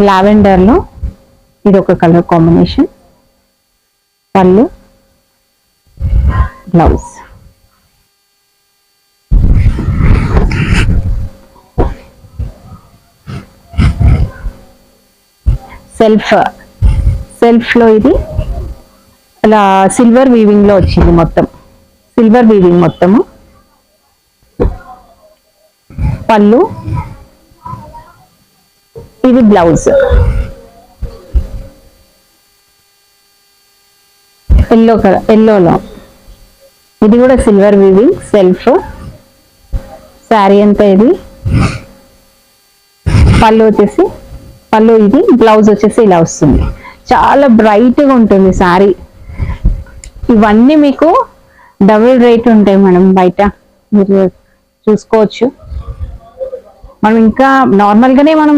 Lavender లో ఇది ఒక కలర్ కాంబినేషన్. పళ్ళు, బ్లౌజ్. సెల్ఫ్ లో ఇది అలా సిల్వర్ వీవింగ్ లో వచ్చింది, మొత్తం సిల్వర్ వీవింగ్ మొత్తము. పళ్ళు, ఇది బ్లౌజ్. ఎల్లోలో ఇది కూడా సిల్వర్ వీవింగ్ సెల్ఫ్. శారీ అంతా ఇది. పళ్ళు వచ్చేసి ఇది, బ్లౌజ్ వచ్చేసి ఇలా వస్తుంది. చాలా బ్రైట్ గా ఉంటుంది శారీ. ఇవన్నీ మీకు డబుల్ రేట్ ఉంటాయి మేడం, బయట మీరు చూసుకోవచ్చు. మనం ఇంకా నార్మల్ గానే మనం